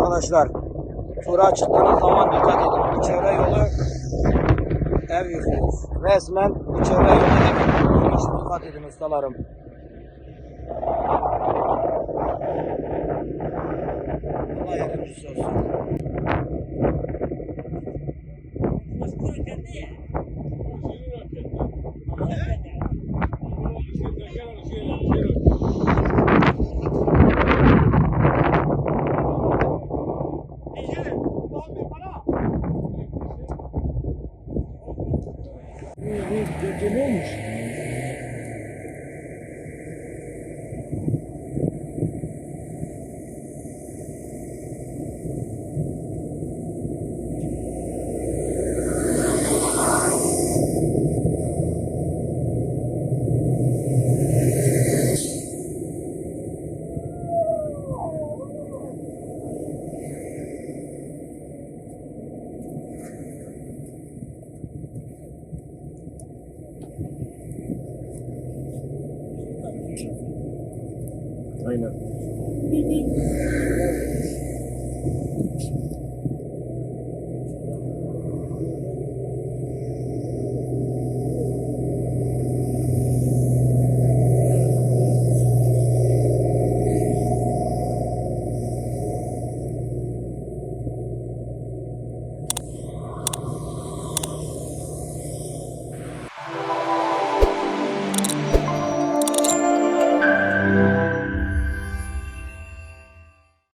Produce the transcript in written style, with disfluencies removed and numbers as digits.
arkadaşlar. Tura çıktığınız zaman dikkat edin. Bu çevre yolu ev yıkıyor. Resmen bu çevre yolu ev yıkıyor. Onun için dikkat edin ustalarım. Allah yardımcısı olsun. Ne olmuş? Aynen.